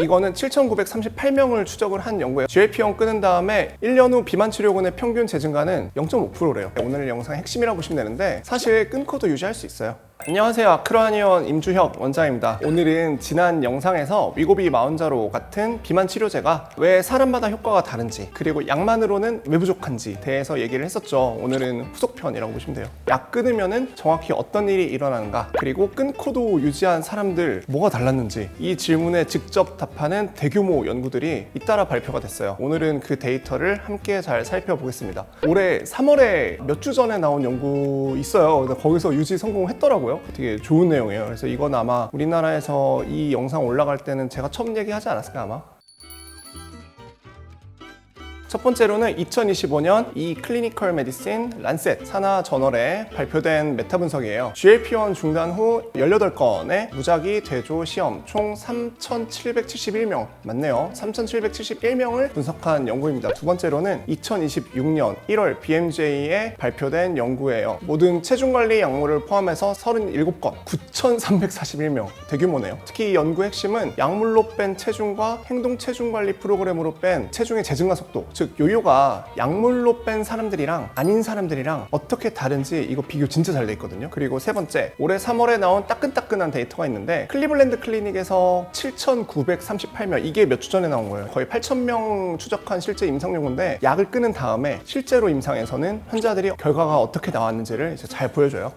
이거는 7,938명을 추적을 한 연구예요. GLP-1 끊은 다음에 1년 후 비만 치료군의 평균 재증가는 0.5%래요. 오늘 영상의 핵심이라고 보시면 되는데 사실 끊고도 유지할 수 있어요. 안녕하세요. 아크로아니온 임주혁 원장입니다. 오늘은 지난 영상에서 위고비 마운자로 같은 비만 치료제가 왜 사람마다 효과가 다른지, 그리고 약만으로는 왜 부족한지 대해서 얘기를 했었죠. 오늘은 후속편이라고 보시면 돼요. 약 끊으면은 정확히 어떤 일이 일어나는가, 그리고 끊고도 유지한 사람들 뭐가 달랐는지, 이 질문에 직접 답하는 대규모 연구들이 잇따라 발표가 됐어요. 오늘은 그 데이터를 함께 잘 살펴보겠습니다. 올해 3월에 몇 주 전에 나온 연구 있어요. 거기서 유지 성공했더라고요. 되게 좋은 내용이에요. 그래서 이건 아마 우리나라에서 이 영상 올라갈 때는 제가 처음 얘기하지 않았을까 아마? 첫 번째로는 2025년 이 클리니컬 메디신 란셋 산하 저널에 발표된 메타 분석이에요. GLP-1 중단 후 18건의 무작위 대조 시험 총 3,771명 맞네요. 3,771명을 분석한 연구입니다. 두 번째로는 2026년 1월 BMJ에 발표된 연구예요. 모든 체중관리 약물을 포함해서 37건 9,341명 대규모네요. 특히 이 연구 핵심은 약물로 뺀 체중과 행동 체중관리 프로그램으로 뺀 체중의 재증가 속도, 즉 요요가 약물로 뺀 사람들이랑 아닌 사람들이랑 어떻게 다른지 이거 비교 진짜 잘 돼 있거든요. 그리고 세 번째, 올해 3월에 나온 따끈따끈한 데이터가 있는데 클리블랜드 클리닉에서 7,938명, 이게 몇 주 전에 나온 거예요. 거의 8,000명 추적한 실제 임상 연구인데 약을 끊은 다음에 실제로 임상에서는 환자들이 결과가 어떻게 나왔는지를 이제 잘 보여줘요.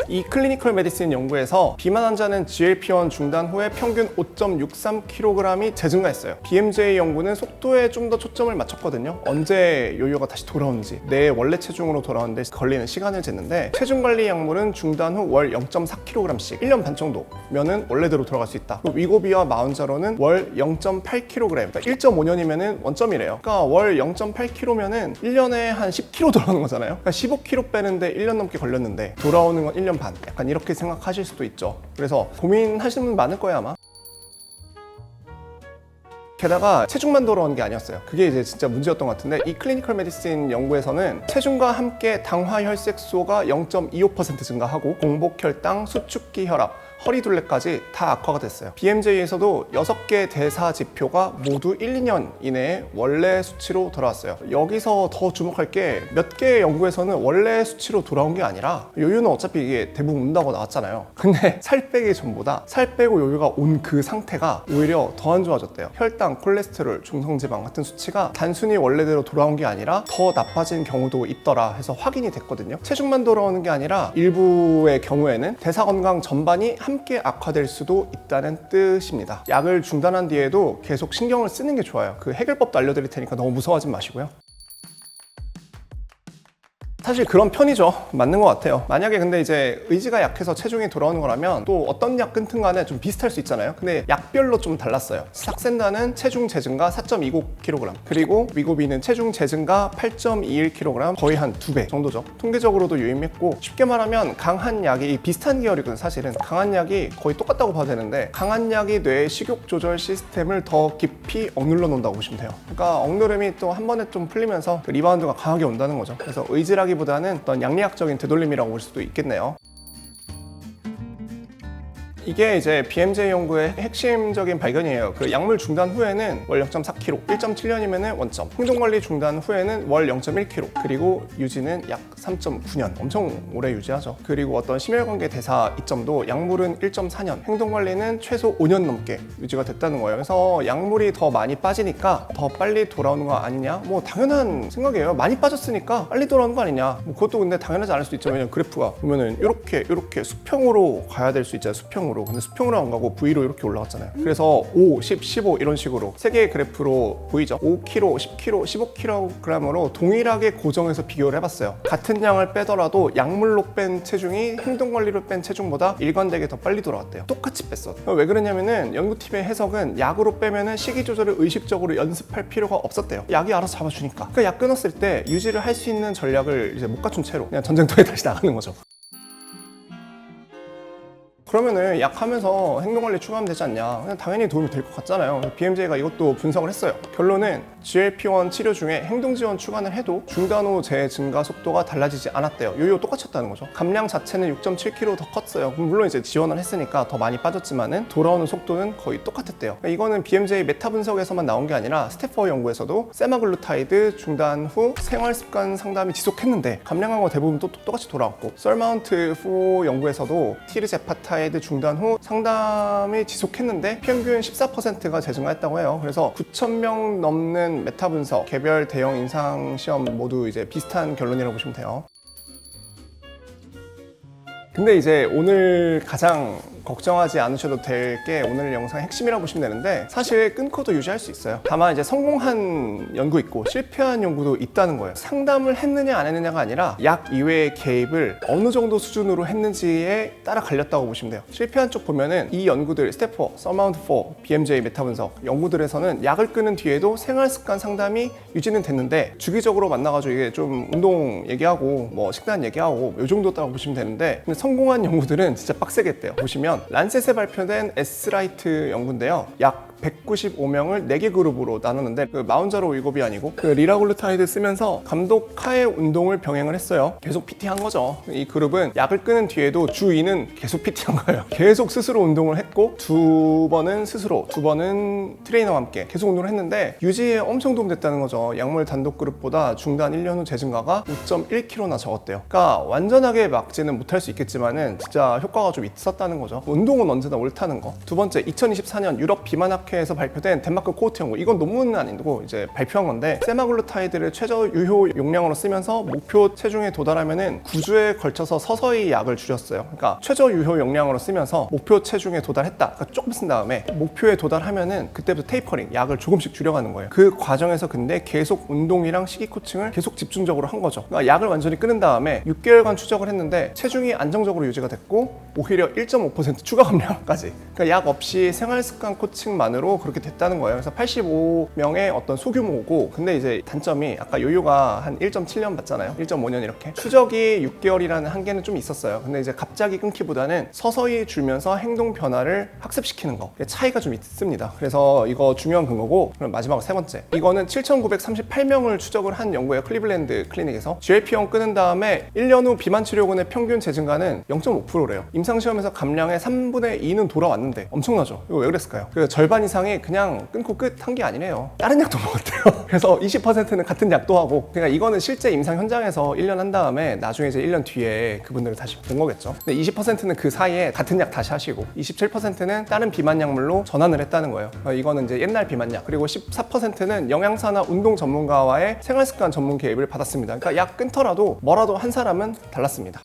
이 클리니컬 메디신 연구에서 비만 환자는 GLP-1 중단 후에 평균 5.63kg이 재증가했어요. BMJ 연구는 속도에 좀 더 초점을 맞췄거든요. 언제 요요가 다시 돌아오는지, 내 원래 체중으로 돌아오는데 걸리는 시간을 쟀는데, 체중관리 약물은 중단 후 월 0.4kg씩 1년 반 정도면은 원래대로 돌아갈 수 있다. 위고비와 마운자로는 월 0.8kg, 그러니까 1.5년이면은 원점이래요. 그러니까 월 0.8kg면은 1년에 한 10kg 돌아오는 거잖아요. 그러니까 15kg 빼는데 1년 넘게 걸렸는데 돌아오는 건 1년 반, 약간 이렇게 생각하실 수도 있죠. 그래서 고민하시는 분 많을 거예요 아마. 게다가 체중만 돌아오는 게 아니었어요. 그게 이제 진짜 문제였던 것 같은데, 이 클리니컬 메디신 연구에서는 체중과 함께 당화혈색소가 0.25% 증가하고 공복 혈당, 수축기 혈압, 허리둘레까지 다 악화가 됐어요. BMJ에서도 6개 대사 지표가 모두 1, 2년 이내에 원래 수치로 돌아왔어요. 여기서 더 주목할 게, 몇 개의 연구에서는 원래 수치로 돌아온 게 아니라, 요요는 어차피 이게 대부분 온다고 나왔잖아요. 근데 살 빼기 전보다 살 빼고 요요가 온 그 상태가 오히려 더 안 좋아졌대요. 혈당, 콜레스테롤, 중성지방 같은 수치가 단순히 원래대로 돌아온 게 아니라 더 나빠진 경우도 있더라 해서 확인이 됐거든요. 체중만 돌아오는 게 아니라 일부의 경우에는 대사 건강 전반이 함께 악화될 수도 있다는 뜻입니다. 약을 중단한 뒤에도 계속 신경을 쓰는 게 좋아요. 그 해결법도 알려드릴 테니까 너무 무서워하지 마시고요. 사실 그런 편이죠. 맞는 것 같아요. 만약에 근데 이제 의지가 약해서 체중이 돌아오는 거라면 또 어떤 약 끊든 간에 좀 비슷할 수 있잖아요. 근데 약별로 좀 달랐어요. 삭센다는 체중 재증가 4.29kg, 그리고 위고비는 체중 재증가 8.21kg, 거의 한 2배 정도죠. 통계적으로도 유의미했고, 쉽게 말하면 강한 약이 비슷한 계열이거든요. 사실은 강한 약이 거의 똑같다고 봐도 되는데, 강한 약이 뇌의 식욕 조절 시스템을 더 깊이 억눌러 놓는다고 보시면 돼요. 그러니까 억누름이 또 한 번에 좀 풀리면서 그 리바운드가 강하게 온다는 거죠. 그래서 의지라기 보다는 어떤 양리학적인 되돌림이라고 볼 수도 있겠네요. 이게 이제 BMJ 연구의 핵심적인 발견이에요. 그 약물 중단 후에는 월 0.4kg, 1.7년이면 원점, 행동관리 중단 후에는 월 0.1kg, 그리고 유지는 약 3.9년, 엄청 오래 유지하죠. 그리고 어떤 심혈관계 대사 이점도 약물은 1.4년, 행동관리는 최소 5년 넘게 유지가 됐다는 거예요. 그래서 약물이 더 많이 빠지니까 더 빨리 돌아오는 거 아니냐? 뭐 당연한 생각이에요. 많이 빠졌으니까 빨리 돌아오는 거 아니냐? 뭐 그것도 근데 당연하지 않을 수 있죠. 왜냐면 그래프가 보면은 이렇게 수평으로 가야 될 수 있잖아요. 수평으로. 근데 수평으로 안 가고 V로 이렇게 올라갔잖아요. 그래서 5, 10, 15 이런 식으로 세 개의 그래프로 보이죠? 5kg, 10kg, 15kg으로 동일하게 고정해서 비교를 해봤어요. 같은 양을 빼더라도 약물로 뺀 체중이 행동관리로 뺀 체중보다 일관되게 더 빨리 돌아왔대요. 똑같이 뺐어. 왜 그러냐면은 연구팀의 해석은 약으로 빼면은 식이 조절을 의식적으로 연습할 필요가 없었대요. 약이 알아서 잡아주니까. 그러니까 약 끊었을 때 유지를 할 수 있는 전략을 이제 못 갖춘 채로 그냥 전쟁터에 다시 나가는 거죠. 그러면은 약하면서 행동관리 추가하면 되지 않냐. 그냥 당연히 도움이 될 것 같잖아요. BMJ가 이것도 분석을 했어요. 결론은 GLP-1 치료 중에 행동지원 추가를 해도 중단 후 재 증가 속도가 달라지지 않았대요. 요요 똑같았다는 거죠. 감량 자체는 6.7kg 더 컸어요. 물론 이제 지원을 했으니까 더 많이 빠졌지만은 돌아오는 속도는 거의 똑같았대요. 이거는 BMJ 메타 분석에서만 나온 게 아니라 스태퍼 연구에서도 세마글루타이드 중단 후 생활습관 상담이 지속했는데 감량한 거 대부분 똑같이 돌아왔고, 썰마운트 4 연구에서도 티르제파타이드 중단 후 상담이 지속했는데 평균 14%가 재증가했다고 해요. 그래서 9,000명 넘는 메타 분석, 개별 대형 임상 시험 모두 이제 비슷한 결론이라고 보시면 돼요. 근데 이제 오늘 가장 걱정하지 않으셔도 될 게 오늘 영상의 핵심이라고 보시면 되는데, 사실 끊고도 유지할 수 있어요. 다만 이제 성공한 연구 있고 실패한 연구도 있다는 거예요. 상담을 했느냐 안 했느냐가 아니라 약 이외의 개입을 어느 정도 수준으로 했는지에 따라 갈렸다고 보시면 돼요. 실패한 쪽 보면은 이 연구들 스태퍼, 서마운트 4, BMJ 메타 분석 연구들에서는 약을 끊은 뒤에도 생활습관 상담이 유지는 됐는데, 주기적으로 만나가지고 이게 좀 운동 얘기하고 뭐 식단 얘기하고 이 정도다고 보시면 되는데, 근데 성공한 연구들은 진짜 빡세게 했대요. 보시면 란셋에 발표된 S라이트 연구인데요. 약 195명을 4개 그룹으로 나눴는데, 그 마운자로 위급이 아니고 그 리라글루타이드 쓰면서 감독하에 운동을 병행을 했어요. 계속 PT 한 거죠. 이 그룹은 약을 끊은 뒤에도 주 2는 계속 PT 한 거예요. 계속 스스로 운동을 했고, 2번은 스스로, 2번은 트레이너와 함께 계속 운동을 했는데 유지에 엄청 도움됐다는 거죠. 약물 단독 그룹보다 중단 1년 후 재증가가 5.1kg나 적었대요. 그러니까 완전하게 막지는 못할 수 있겠지만은 진짜 효과가 좀 있었다는 거죠. 운동은 언제나 옳다는 거. 두 번째, 2024년 유럽 비만학회에서 발표된 덴마크 코호트 연구. 이건 논문은 아니고 이제 발표한 건데, 세마글루타이드를 최저 유효 용량으로 쓰면서 목표 체중에 도달하면은 9주에 걸쳐서 서서히 약을 줄였어요. 그러니까 최저 유효 용량으로 쓰면서 목표 체중에 도달했다. 그러니까 조금 쓴 다음에 목표에 도달하면은 그때부터 테이퍼링, 약을 조금씩 줄여가는 거예요. 그 과정에서 근데 계속 운동이랑 식이 코칭을 계속 집중적으로 한 거죠. 그러니까 약을 완전히 끊은 다음에 6개월간 추적을 했는데 체중이 안정적으로 유지가 됐고, 오히려 1.5% 추가 감량까지. 그러니까 약 없이 생활습관 코칭만으로 그렇게 됐다는 거예요. 그래서 85명의 어떤 소규모고, 근데 이제 단점이 아까 요요가 한 1.7년 받잖아요. 1.5년 이렇게. 추적이 6개월이라는 한계는 좀 있었어요. 근데 이제 갑자기 끊기보다는 서서히 줄면서 행동 변화를 학습시키는 거, 차이가 좀 있습니다. 그래서 이거 중요한 근거고, 그럼 마지막으로 세 번째. 이거는 7,938명을 추적을 한 연구예요. 클리블랜드 클리닉에서. GLP-1 끊은 다음에 1년 후 비만 치료군의 평균 재증가는 0.5%래요. 임상시험에서 감량의 3분의 2는 돌아왔는데 엄청나죠? 이거 왜 그랬을까요? 그 절반 이상이 그냥 끊고 끝 한 게 아니래요. 다른 약도 먹었대요. 그래서 20%는 같은 약도 하고, 그러니까 이거는 실제 임상 현장에서 1년 한 다음에 나중에 이제 1년 뒤에 그분들을 다시 본 거겠죠. 근데 20%는 그 사이에 같은 약 다시 하시고, 27%는 다른 비만 약물로 전환을 했다는 거예요. 이거는 이제 옛날 비만약. 그리고 14%는 영양사나 운동 전문가와의 생활습관 전문 개입을 받았습니다. 그러니까 약 끊더라도 뭐라도 한 사람은 달랐습니다.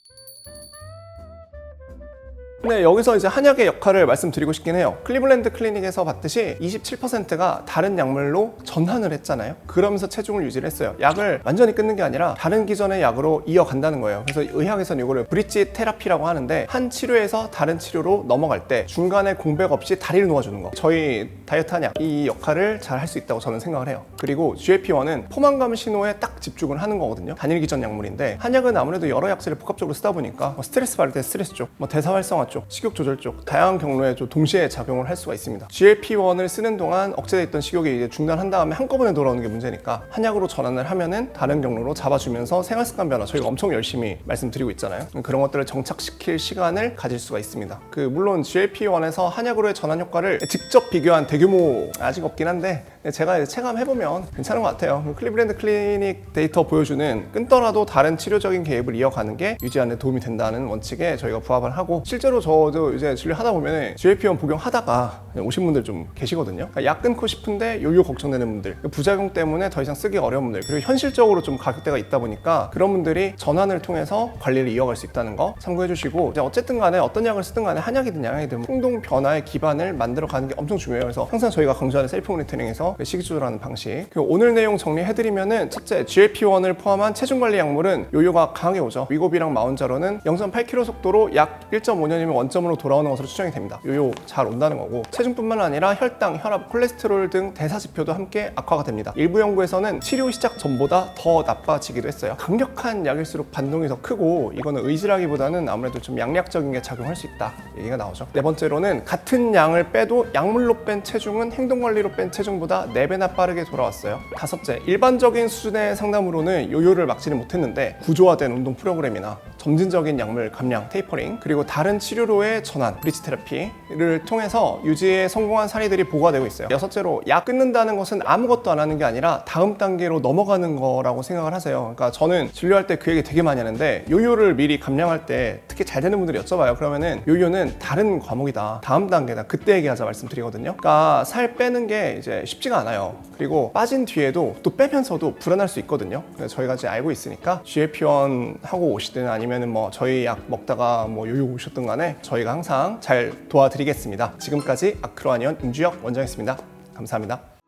네, 여기서 이제 한약의 역할을 말씀드리고 싶긴 해요. 클리블랜드 클리닉에서 봤듯이 27%가 다른 약물로 전환을 했잖아요. 그러면서 체중을 유지를 했어요. 약을 완전히 끊는 게 아니라 다른 기존의 약으로 이어간다는 거예요. 그래서 의학에서는 이거를 브릿지 테라피라고 하는데, 한 치료에서 다른 치료로 넘어갈 때 중간에 공백 없이 다리를 놓아주는 거. 저희 다이어트 한약, 이 역할을 잘 할 수 있다고 저는 생각을 해요. 그리고 GLP-1은 포만감 신호에 딱 집중을 하는 거거든요. 단일 기전 약물인데, 한약은 아무래도 여러 약재를 복합적으로 쓰다 보니까 스트레스 받을 때 스트레스 쪽, 대사 활성화 쪽, 식욕 조절 쪽, 다양한 경로에 좀 동시에 작용을 할 수가 있습니다. GLP-1을 쓰는 동안 억제돼 있던 식욕이 이제 중단한 다음에 한꺼번에 돌아오는 게 문제니까 한약으로 전환을 하면은 다른 경로로 잡아주면서 생활습관 변화, 저희가 엄청 열심히 말씀드리고 있잖아요. 그런 것들을 정착시킬 시간을 가질 수가 있습니다. 물론 GLP-1에서 한약으로의 전환 효과를 직접 비교한 대규모 아직 없긴 한데, 제가 이제 체감해보면 괜찮은 것 같아요. 클리블랜드 클리닉 데이터 보여주는 끊더라도 다른 치료적인 개입을 이어가는 게 유지하는 데 도움이 된다는 원칙에 저희가 부합을 하고, 실제로 저도 이제 진료하다 보면 GLP-1 복용하다가 오신 분들 좀 계시거든요. 그러니까 약 끊고 싶은데 요요 걱정되는 분들, 부작용 때문에 더 이상 쓰기 어려운 분들, 그리고 현실적으로 좀 가격대가 있다 보니까 그런 분들이 전환을 통해서 관리를 이어갈 수 있다는 거 참고해 주시고, 이제 어쨌든 간에 어떤 약을 쓰든 간에 한약이든 양약이든 행동 변화의 기반을 만들어 가는 게 엄청 중요해요. 그래서 항상 저희가 강조하는 셀프 모니터링에서 거고요. 식이 조절하는 방식. 오늘 내용 정리해드리면은 첫째, GLP-1을 포함한 체중관리 약물은 요요가 강하게 오죠. 위고비랑 마운자로는 0.8km 속도로 약 1.5년이면 원점으로 돌아오는 것으로 추정이 됩니다. 요요 잘 온다는 거고, 체중뿐만 아니라 혈당, 혈압, 콜레스테롤 등 대사지표도 함께 악화가 됩니다. 일부 연구에서는 치료 시작 전보다 더 나빠지기도 했어요. 강력한 약일수록 반동이 더 크고, 이거는 의지라기보다는 아무래도 좀 양약적인 게 작용할 수 있다 얘기가 나오죠. 네 번째로는 같은 양을 빼도 약물로 뺀 체중은 행동관리로 뺀 체중보다 4배나 빠르게 돌아왔어요. 다섯째, 일반적인 수준의 상담으로는 요요를 막지는 못했는데 구조화된 운동 프로그램이나 점진적인 약물 감량, 테이퍼링, 그리고 다른 치료로의 전환, 브리지 테라피를 통해서 유지에 성공한 사례들이 보고가 되고 있어요. 여섯째로, 약 끊는다는 것은 아무것도 안 하는 게 아니라 다음 단계로 넘어가는 거라고 생각을 하세요. 그러니까 저는 진료할 때 그 얘기 되게 많이 하는데, 요요를 미리 감량할 때 특히 잘 되는 분들이 여쭤봐요. 그러면은 요요는 다른 과목이다, 다음 단계다, 그때 얘기하자 말씀드리거든요. 그러니까 살 빼는 게 이제 쉽지가 않아요. 그리고 빠진 뒤에도 또 빼면서도 불안할 수 있거든요. 그래서 저희가 이제 알고 있으니까 GLP-1 하고 오시든 아니면은 뭐 저희 약 먹다가 뭐 요요 오셨든 간에 저희가 항상 잘 도와드리겠습니다. 지금까지 아크로아니언 임주혁 원장이었습니다. 감사합니다.